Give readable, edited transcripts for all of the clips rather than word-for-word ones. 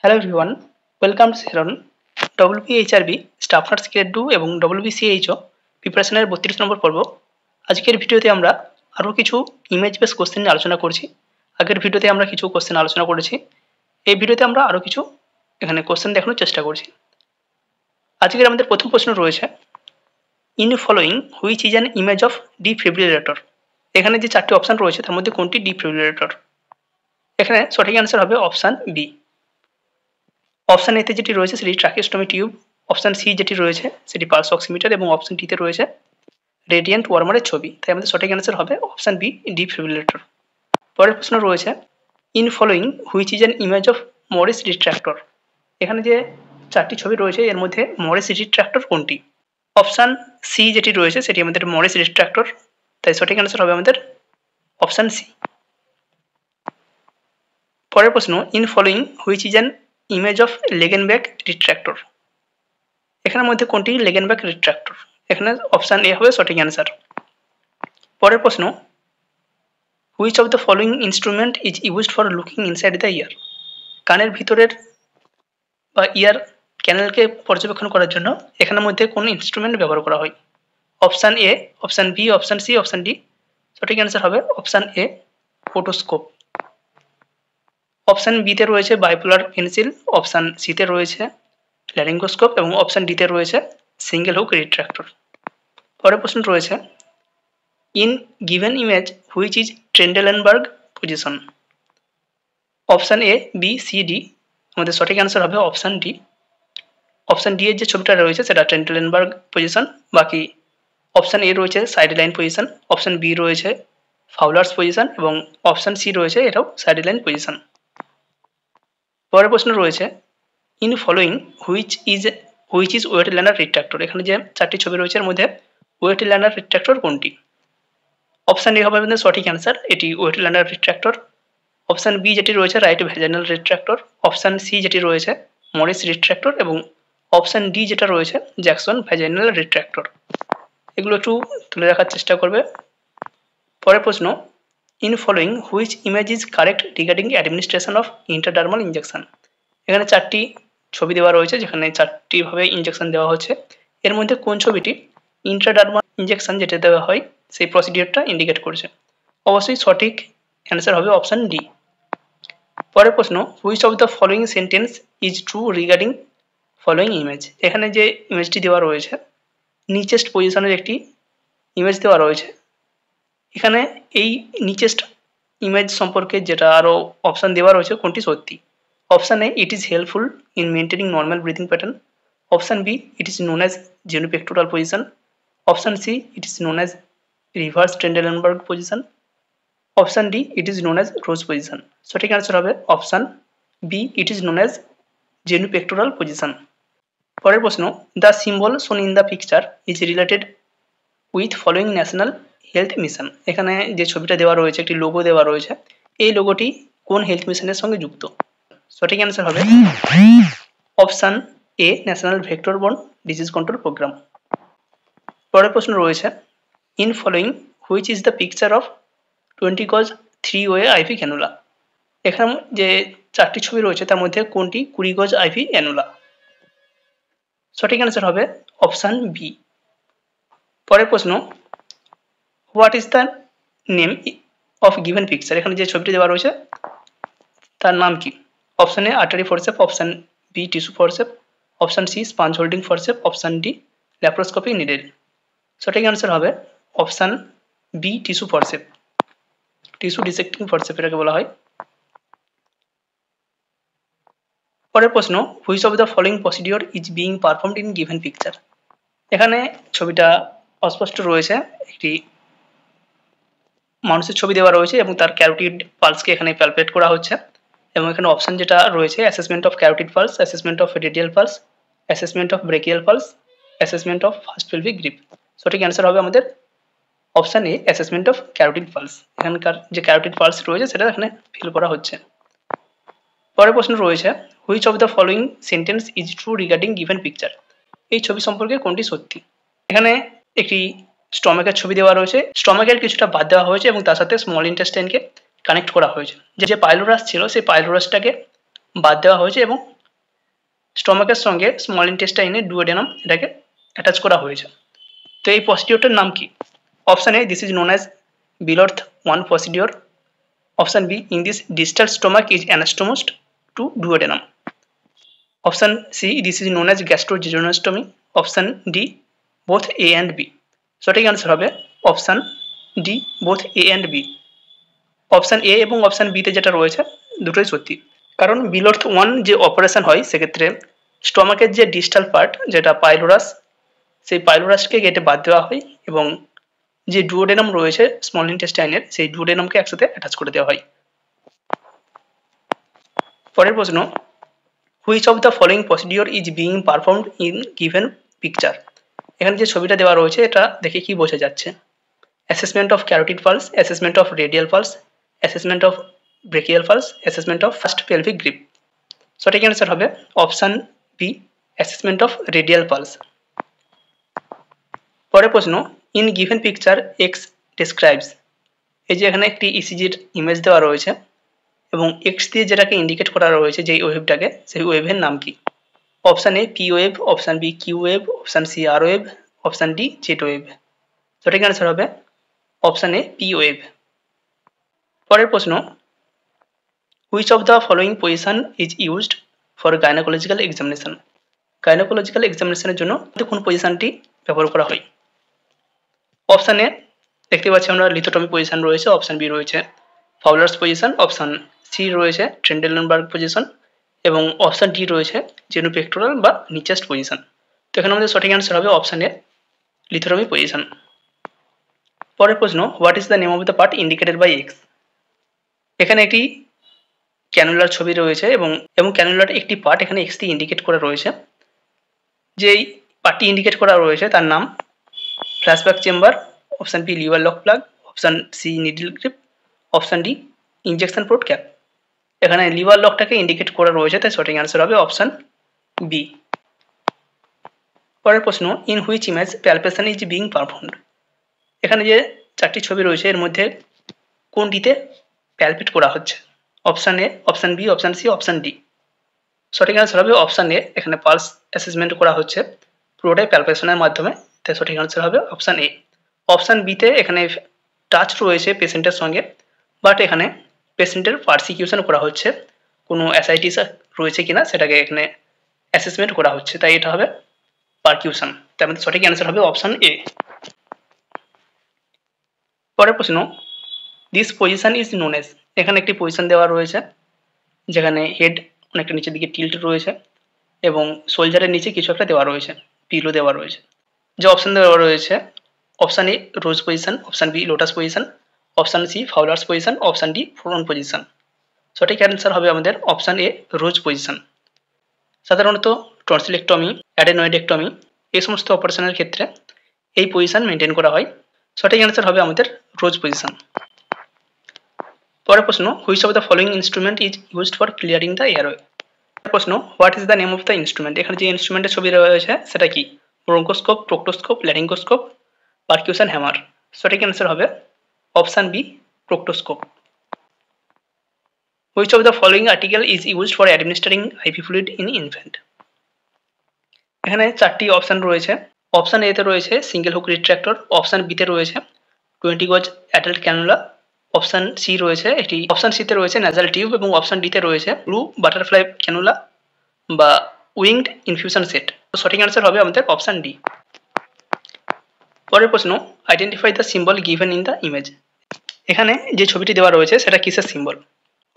Hello everyone, welcome to সেরন। WBHRB staff nurse grade 2 এবং ডব্লিউবিসিএইচও প্রিপারেশনের 32 নম্বর পর্ব। আজকের ভিডিওতে আমরা আরও কিছু ইমেজ বেস কোশ্চেন নিয়ে আলোচনা করছি। আগের ভিডিওতে আমরা কিছু কোশ্চেন আলোচনা করেছি। এই ভিডিওতে আমরা আরও কিছু এখানে কোশ্চেন দেখানোর চেষ্টা করছি। আজকের আমাদের প্রথম প্রশ্ন রয়েছে, in following which is an image of defibrillator. এখানে যে চারটি অপশান রয়েছে তার মধ্যে কোনটি ডিফিব্রিলেটর? এখানে সঠিক অ্যান্সার হবে অপশান বি। অপশান এতে যেটি রয়েছে সেটি ট্রাকিওস্টমি টিউব, অপশান সি যেটি রয়েছে সেটি পালস অক্সিমিটার এবং অপশান ডিতে রয়েছে রেডিয়েন্ট ওয়ার্মারের ছবি। তাই আমাদের সঠিক অ্যান্সার হবে অপশান বি, ডিফিব্রিলেটর। পরের প্রশ্ন রয়েছে, in following which is an image of Morris retractor. এখানে যে চারটি ছবি রয়েছে এর মধ্যে মরিস রিট্র্যাক্টর কোনটি? অপশান সি যেটি রয়েছে সেটি আমাদের মরিস রিট্র্যাক্টর। তাই সঠিক অ্যান্সার হবে আমাদের অপশান সি। পরের প্রশ্ন, in following which is an image of Langenbeck retractor. এখানের মধ্যে কোনটি লেগেনব্যাক রিট্র্যাক্টর? এখানে অপশান এ হবে সঠিক অ্যান্সার। পরের প্রশ্ন, which of the following instrument is used for looking inside the year. কানের ভিতরের বা ইয়ার ক্যানেলকে পর্যবেক্ষণ করার জন্য এখানের মধ্যে কোন ইনস্ট্রুমেন্ট ব্যবহার করা হয়? Option A, option B, option C, option D. সঠিক অ্যান্সার হবে অপশান এ, ওটোস্কোপ। অপশান বিতে রয়েছে বাইপোলার পেন্সিল, অপশান সিতে রয়েছে ল্যারিঙ্গোস্কোপ এবং অপশান ডিতে রয়েছে সিঙ্গেল হুক রিট্র্যাক্টর। পরের প্রশ্ন রয়েছে, in given image which is Trendelenburg position. Option A, B, C, D. আমাদের সঠিক অ্যান্সার হবে অপশান ডি। অপশান ডি এর যে ছবিটা রয়েছে সেটা ট্রেন্ডেলেনবার্গ পজিশন। বাকি অপশান এ রয়েছে side line position, option B রয়েছে ফাউলার্স পজিশন এবং অপশান সি রয়েছে এটাও সাইড লাইন পজিশন। পরের প্রশ্ন রয়েছে, in following which is Weitlaner retractor. এখানে যে চারটি ছবি রয়েছে এর মধ্যে ওয়েট ল্যান্ডার রিট্র্যাক্টর কোনটি? অপশান এ হবে আমাদের সঠিক অ্যান্সার, এটি Weitlaner retractor. Option B যেটি রয়েছে right vaginal retractor, option C যেটি রয়েছে মরিস রিট্র্যাক্টর এবং অপশান ডি যেটা রয়েছে জ্যাকসন ভ্যাজাইনাল রিট্র্যাক্টর। এগুলো একটু তুলে রাখার চেষ্টা করবে। পরের প্রশ্ন, in following which image is correct regarding administration of intradermal injection. এখানে চারটি ছবি দেওয়া রয়েছে যেখানে চারটিভাবে ইনজেকশন দেওয়া হচ্ছে। এর মধ্যে কোন ছবিটি ইন্ট্রাডার্মাল ইনজেকশন যেটা দেওয়া হয় সেই প্রসিডিওরটা ইন্ডিকেট করছে? অবশ্যই সঠিক অ্যান্সার হবে অপশান ডি। পরের প্রশ্ন, which of the following sentence is true regarding following image. এখানে যে ইমেজটি দেওয়া রয়েছে নিচেস্ট পজিশনের একটি ইমেজ দেওয়া রয়েছে। এখানে এই নিচেস্ট ইমেজ সম্পর্কে যেটা আরও অপশান দেওয়া রয়েছে কোনটি সত্যি? Option A, it is helpful in maintaining normal breathing pattern. Option B, it is known as genupectoral position. Option C, it is known as reverse Trendelenburg position. Option D, it is known as rose position. সঠিক answer হবে option B, it is known as genupectoral position. পরের প্রশ্ন, the symbol shown in the picture is related with following national health mission. এখানে যে ছবিটা দেওয়া রয়েছে একটি লোগো দেওয়া রয়েছে, এই লোগোটি কোন হেলথ মিশনের সঙ্গে যুক্ত? সঠিক অ্যান্সার হবে option A, national vector borne disease control programme. পরের প্রশ্ন রয়েছে, in following which is the picture of 20 gauge 3 way ivy cannula. এখানে যে চারটি ছবি রয়েছে তার মধ্যে কোনটি 20 গজ আইভি ক্যানুলা? সঠিক অ্যান্সার হবে অপশান বি। পরের প্রশ্ন, what is the name of given picture. এখানে যে ছবিটি দেওয়া রয়েছে তার নাম কি? Option A, artery forcep, option B, tissue forcep, option C, sponge holding forcep, option D, laparoscopy needle. সঠিক অ্যান্সার হবে option B, tissue forcep, tissue dissecting forcep এটাকে বলা হয়। পরের প্রশ্ন, which of the following procedure is being performed in given picture. এখানে ছবিটা অস্পষ্ট রয়েছে, একটি মানুষের ছবি দেওয়া রয়েছে এবং তার ক্যারোটিড পালসকে এখানে প্যালপেট করা হচ্ছে এবং এখানে অপশান যেটা রয়েছে assessment of carotid pulse, assessment of radial pulse, assessment of brachial pulse, assessment of first pelvic grip. সঠিক অ্যান্সার হবে আমাদের option A, assessment of carotid pulse. এখানকার যে ক্যারোটিড পালস রয়েছে সেটা এখানে ফিল করা হচ্ছে। পরের প্রশ্ন রয়েছে, which of the following sentence is true regarding given picture. এই ছবি সম্পর্কে কোনটি সত্যি? এখানে একটি স্টমাকের ছবি দেওয়া রয়েছে, স্টমাকের কিছুটা বাদ দেওয়া হয়েছে এবং তার সাথে স্মল ইন্টেস্টাইনকে কানেক্ট করা হয়েছে। যে পাইলোরাস ছিল সেই পাইলোরাসটাকে বাদ দেওয়া হয়েছে এবং স্টমাকের সঙ্গে স্মল ইন্টেস্টাইনে ডুওডেনাম এটাকে অ্যাটাচ করা হয়েছে। তো এই প্রসিডিওরটার নাম কি? Option A, this is known as Billroth 1 procedure. Option B, in this distal stomach is anastomosed to duodenum. Option C, this is known as gastrojejunostomy. Option D, both A and B. সঠিক answer হবে option D, both A and B. Option A এবং option বিতে যেটা রয়েছে দুটোই সত্যি, কারণ বিলর্থ 1 যে অপারেশন হয় সেক্ষেত্রে স্টমাকের যে ডিস্টাল পার্ট যেটা পাইলোরাস, সেই পাইলোরাসকে কেটে বাদ দেওয়া হয় এবং যে ডুওডেনাম রয়েছে স্মল ইন্টেস্টাইনের সেই ডুওডেনামকে একসাথে অ্যাটাচ করে দেওয়া হয়। পরের প্রশ্ন, which of the following procedure is being performed in given picture. এখানে যে ছবিটা দেওয়া রয়েছে এটা দেখে কি বোঝা যাচ্ছে? Assessment of carotid pulse, assessment of radial pulse, assessment of brachial pulse, assessment of first pelvic grip. সঠিক অ্যান্সার হবে option B, assessment of radial pulse. পরের প্রশ্ন, in given picture X describes. এই যে এখানে একটি ইসিজির ইমেজ দেওয়া রয়েছে এবং এক্স দিয়ে যেটাকে ইন্ডিকেট করা রয়েছে যেই ওয়েভটাকে, সেই ওয়েভের নাম কি? Option A P wave, option B Q wave, option C R wave, option D Z wave. সঠিক অ্যান্সার হবে অপশান এ পি ওয়েভ। পরের প্রশ্ন, which of the following position is used for gynaecological examination. Gynaecological এক্সামিনেশনের জন্য কোন পজিশনটি ব্যবহার করা হয়? অপশান এ দেখতে পাচ্ছি আমরা লিথোটমি পজিশন রয়েছে, অপশান বি রয়েছে ফাউলার্স পজিশন, অপশান সি রয়েছে ট্রেন্ডেলনবার্গ পজিশন এবং অপশান ডি রয়েছে জেনুপেক্টোরাল বা নিচেস্ট পজিশন। তো এখানে আমাদের সঠিক অ্যান্সার হবে অপশান এ লিথোটমি পজিশন। পরের প্রশ্ন, what is the name of the part indicated by X. এখানে একটি ক্যানুলার ছবি রয়েছে এবং ক্যানুলার একটি পার্ট এখানে এক্স দিয়ে ইন্ডিকেট করা রয়েছে। যেই পার্টটি ইন্ডিকেট করা রয়েছে তার নাম flashback chamber, option B lever lock plug, option C needle grip, option D injection port cap. এখানে লিভার লকটাকে ইন্ডিকেট করা রয়েছে, তাই সঠিক অ্যান্সার হবে অপশান বি। পরের প্রশ্ন, in which image palpation is being performed. এখানে যে চারটি ছবি রয়েছে এর মধ্যে কোনটিতে প্যালপেট করা হচ্ছে? Option A, option B, option C, option D. সঠিক অ্যান্সার হবে অপশান এ, এখানে পালস অ্যাসেসমেন্ট করা হচ্ছে পুরোটাই প্যালপেশনের মাধ্যমে, তাই সঠিক অ্যান্সার হবে অপশান এ। অপশান বিতে এখানে টাচ রয়েছে পেশেন্টের সঙ্গে, বাট এখানে পেশেন্টের পারসিকিউশন করা হচ্ছে, কোনো অ্যাসাইটিস রয়েছে কিনা সেটাকে এখানে অ্যাসেসমেন্ট করা হচ্ছে, তাই এটা হবে পারকিউশন। তাই আমাদের সঠিক অ্যান্সার হবে অপশান এ। পরের প্রশ্ন, this position is known as. এখানে একটি পজিশন দেওয়া রয়েছে যেখানে হেড অনেকটা নিচের দিকে টিল্ট রয়েছে এবং শোল্ডারের নিচে কিছু একটা দেওয়া রয়েছে, পিলো দেওয়া রয়েছে। যে অপশান দেওয়া রয়েছে option A rose position, option B lotus position, option C Fowler's position, option D front position. সঠিক অ্যান্সার হবে আমাদের অপশান এ রোজ পজিশন। সাধারণত টনসিলেক্টমি, অ্যাডেনয়েডেক্টমি এই সমস্ত অপারেশনের ক্ষেত্রে এই পজিশন মেনটেন করা হয়। সঠিক অ্যান্সার হবে আমাদের রোজ পজিশন। পরের প্রশ্ন, which of the following instrument is used for clearing the airway. প্রশ্ন, what is the name of the instrument. এখানে যে ইনস্ট্রুমেন্টের ছবি রয়েছে সেটা কি? Bronchoscope, proctoscope, laryngoscope, percussion hammer. সঠিক অ্যান্সার হবে option B proctoscope. Which of the following article is used for administering IV fluid in infant. এখানে চারটি অপশান রয়েছে। অপশান এতে রয়েছে সিঙ্গেল হুক রিট্র্যাক্টর, অপশান বিতে রয়েছে 20 গজ অ্যাডাল্ট ক্যানুলা, অপশান সি রয়েছে একটি, অপশান সিতে রয়েছে ন্যাজাল টিউব এবং অপশান ডিতে রয়েছে ব্লু বাটারফ্লাই ক্যানুলা বা উইংড ইনফিউশন সেট। তো সঠিক অ্যান্সার হবে আমাদের অপশান ডি। পরের প্রশ্ন, identify the symbol given in the image. এখানে যে ছবিটি দেওয়া রয়েছে সেটা কিসের symbol?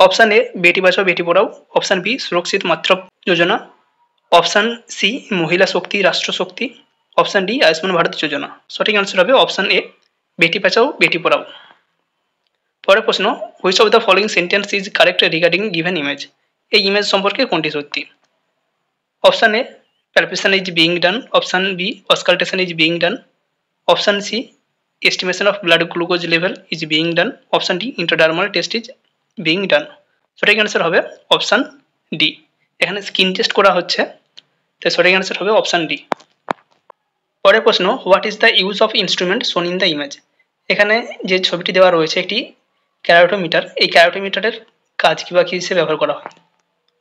Option A Beti Bachao Beti Padhao, option B সুরক্ষিত মাতৃত্ব যোজনা, অপশান সি মহিলা শক্তি রাষ্ট্র শক্তি, অপশান ডি আয়ুষ্মান ভারত যোজনা। সঠিক অ্যান্সার হবে অপশান এ বেটি বাঁচাও বেটি পড়াও। পরের প্রশ্ন, which of the following sentence is correct regarding given image. এই ইমেজ সম্পর্কে কোনটি সত্যি? Option A palpation is being done, option B auscultation is being done, option C estimation of blood glucose level is being done, option D intradermal test is being done. সঠিক answer হবে option D, এখানে skin test করা হচ্ছে, তাই সঠিক answer হবে option D. পরের প্রশ্ন, what is the use of instrument শোন ইন দ্য ইমেজ। এখানে যে ছবিটি দেওয়া রয়েছে একটি ক্যারোটোমিটার, এই ক্যারোটোমিটারের কাজ কি বা কী হিসেবে ব্যবহার করা হয়?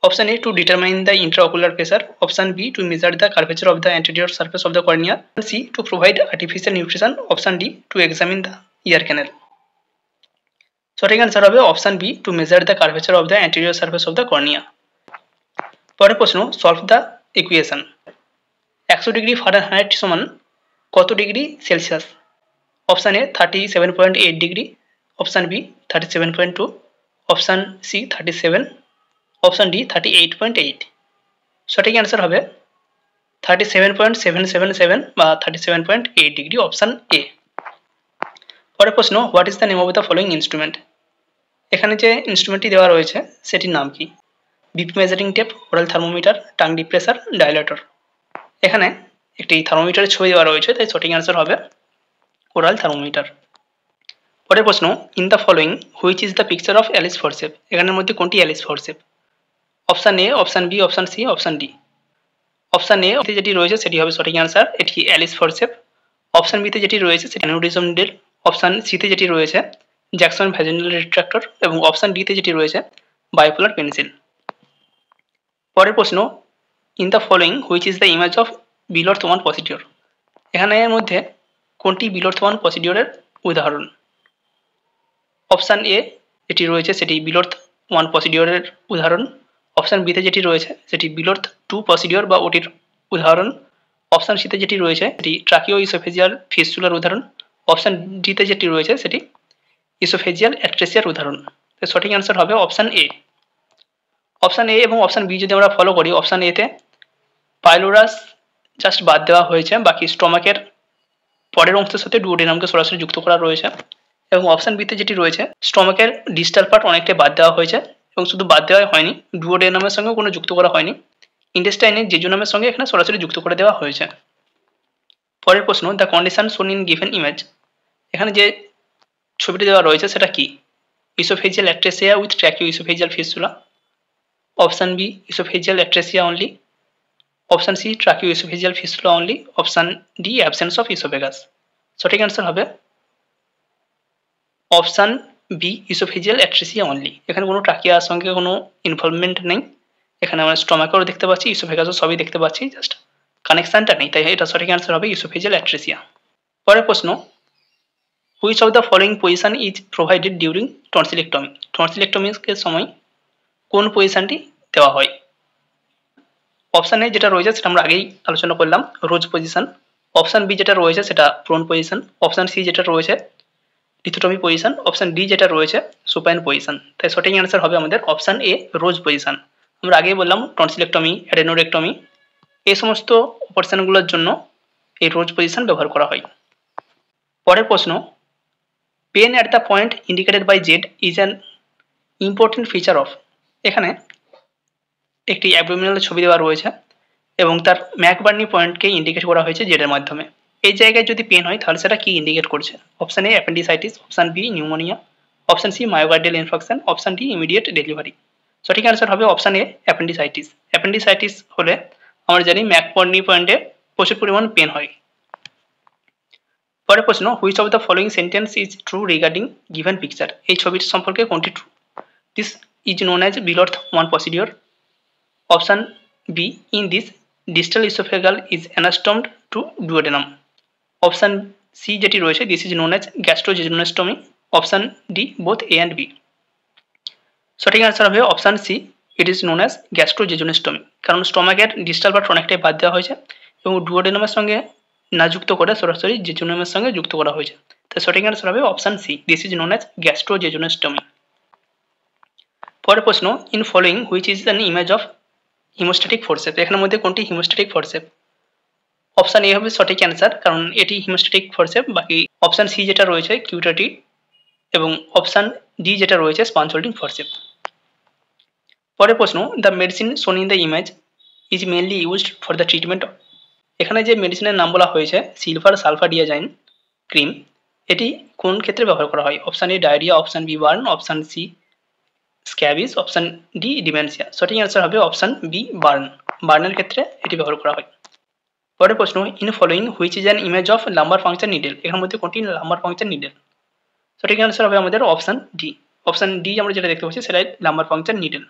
Option A to determine the intraocular pressure, option B to measure the curvature of the anterior surface of the cornea, C to provide artificial nutrition, option D to examine the ear canal. সঠিক answer হবে option B to measure the curvature of the anterior surface of the cornea. পরের প্রশ্ন, solve the equation. 100 degree Fahrenheit সমান কত degree Celsius? Option A 37.8 degree, option B 37.2, option C 37, option D 38.8। সঠিক answer হবে 37.777 বা 37.8 degree, option A. পরের প্রশ্ন, what is the name of the following instrument? এখানে যে ইনস্ট্রুমেন্টটি দেওয়া রয়েছে সেটির নাম কি? BP measuring tape, oral thermometer, tongue depressor, dilator. এখানে একটি থার্মোমিটারের ছবি দেওয়া রয়েছে, তাই সঠিক অ্যান্সার হবে ওরাল থার্মোমিটার। পরের প্রশ্ন, in the following which is the picture of Allis forcep? এখানের মধ্যে কোনটি Allis forcep? Option A, option B, option C, option D. Option A যেটি রয়েছে সেটি হবে সঠিক অ্যান্সার, এটি অ্যালিস ফরসেপ। অপশন বিতে যেটি রয়েছে সেটি অ্যানিউরিজম নিডেল, অপশন সিতে যেটি রয়েছে জ্যাকসন ভ্যাজিনাল রিট্রাক্টর এবং অপশন ডিতে যেটি রয়েছে বাইপোলার পেন্সিল। পরের প্রশ্ন, in the following which is the image of Billroth one procedure? এখানের মধ্যে কোনটি বিলর্থ ওয়ান প্রসিডিওরের উদাহরণ? অপশন এ যেটি রয়েছে সেটি বিলর্থ ওয়ান প্রসিডিওরের উদাহরণ, অপশন বিতে যেটি রয়েছে সেটি বিলর্থ টু প্রসিডিওর বা ওটির উদাহরণ, অপশন সিতে যেটি রয়েছে সেটি ট্রাকিও ইসোফেজিয়াল ফিস্টুলার উদাহরণ, অপশন ডিতে যেটি রয়েছে সেটি ইসোফেজিয়াল অ্যাট্রেসিয়ার উদাহরণ। তো সঠিক অ্যান্সার হবে অপশন এ। অপশন এ এবং অপশন বি যদি আমরা ফলো করি, অপশন এতে পাইলোরাস জাস্ট বাদ দেওয়া হয়েছে, বাকি স্টমাকের পরের অংশের সাথে ডুওডেনামকে সরাসরি যুক্ত করা রয়েছে, এবং অপশন বিতে যেটি রয়েছে স্টমাকের ডিস্টাল পার্ট অনেকটাই বাদ দেওয়া হয়েছে, এবং শুধু বাদ দেওয়া হয়নি, ডুওডেনামের সঙ্গে কোনো যুক্ত করা হয়নি, ইন্টেস্টাইনের জেজুনামের সঙ্গে এখানে সরাসরি যুক্ত করে দেওয়া হয়েছে। পরের প্রশ্ন, the condition shown in given image. এখানে যে ছবিটি দেওয়া রয়েছে সেটা কি? Oesophageal atresia with tracheo oesophageal fistula, option B oesophageal atresia only, option C tracheo oesophageal fistula only, option D absence of oesophagus. সঠিক অ্যান্সার হবে option B oesophageal atresia only. এখানে কোনো ট্রাকিয়ার সঙ্গে কোনো ইনভলভমেন্ট নেই, এখানে আমরা স্টমাকেও দেখতে পাচ্ছি, ইসোফেগাসও সবই দেখতে পাচ্ছি, জাস্ট কানেকশানটা নেই, তাই এটা সঠিক অ্যান্সার হবে ইসোফেজিয়াল অ্যাট্রেসিয়া। পরের প্রশ্ন, which of the following position is provided during tonsillectomy? টনসিলেক্টমির সময় কোন পজিশনটি দেওয়া হয়? অপশন এ যেটা রয়েছে সেটা আমরা আগেই আলোচনা করলাম, রোজ পজিশন, অপশন বি যেটা রয়েছে সেটা প্রোন পজিশন, অপশন সি যেটা রয়েছে লিথোটমি পজিশন, অপশন ডি যেটা রয়েছে সুপাইন পজিশন। তাই সঠিক অ্যান্সার হবে আমাদের অপশন এ রোজ পজিশন। আমরা আগেই বললাম টনসিলেক্টমি, অ্যাডেনোরেক্টমি এই সমস্ত অপারেশনগুলোর জন্য এই রোজ পজিশন ব্যবহার করা হয়। পরের প্রশ্ন, pain at the point indicated by Z is an important feature of. এখানে একটি অ্যাবডোমিনাল ছবি দেওয়া রয়েছে এবং তার ম্যাকবার্নি পয়েন্টকে ইন্ডিকেট করা হয়েছে জেডের মাধ্যমে। এই জায়গায় যদি পেন হয় তাহলে সেটা কি ইন্ডিকেট করছে? Option A appendicitis, option B pneumonia, option C myocardial infection, option D immediate delivery. সঠিক অ্যান্সার হবে অপশন এ অ্যাপেন্ডিসাইটিস। অ্যাপেন্ডিসাইটিস হলে আমরা জানি ম্যাকবার্নি পয়েন্টে প্রচুর পরিমাণ পেন হয়। পরের প্রশ্ন, which of the following sentence is true regarding given picture? এই ছবির সম্পর্কে কোনটি true? This is known as Billroth one procedure, option B in this distal esophageal is anastomed to duodenum, option C যেটি রয়েছে this is known as gastrojejunostomy, option D both A and B. সঠিক answer হবে option C, it is known as gastrojejunostomy, কারণ স্টমাকের distal part অনেকটাই বাদ দেওয়া হয়েছে এবং ডুওডেনামের সঙ্গে না যুক্ত করে সরাসরি জেজুনামের সঙ্গে যুক্ত করা হয়েছে। তাই সঠিক অ্যান্সার হবে option C, this is known as gastrojejunostomy. পরের প্রশ্ন, in following which is an image of haemostatic forcep? এখানের মধ্যে কোনটি হিমোস্ট্যাটিক ফোর্সেপ? অপশন এ হবে সঠিক অ্যান্সার, কারণ এটি হিমোস্ট্যাটিক ফোর্সেপ, বাকি অপশন সি যেটা রয়েছে কিউটাটি এবং অপশন ডি যেটা রয়েছে স্পাঞ্জ হোল্ডিং ফোর্সেপ। পরের প্রশ্ন, দ্য মেডিসিন শোন in the image is mainly used for the treatment. এখানে যে মেডিসিনের নাম বলা হয়েছে সিলভার সালফাডিয়াজাইন ক্রিম, এটি কোন ক্ষেত্রে ব্যবহার করা হয়? Option A diarrhoea, option B burn, option C scabies, option D dementia. সঠিক অ্যান্সার হবে অপশন বি বার্ন। বার্নের ক্ষেত্রে এটি ব্যবহার করা হয়। পরের প্রশ্ন, in following which is an image of lumbar puncture needle? এখানের মধ্যে কোনটি লাম্বার পাংচার নিডেল? সঠিক অ্যান্সার হবে আমাদের অপশন ডি। অপশন ডি আমরা যেটা দেখতে পাচ্ছি সেটাই লাম্বার পাংচার নিডেল।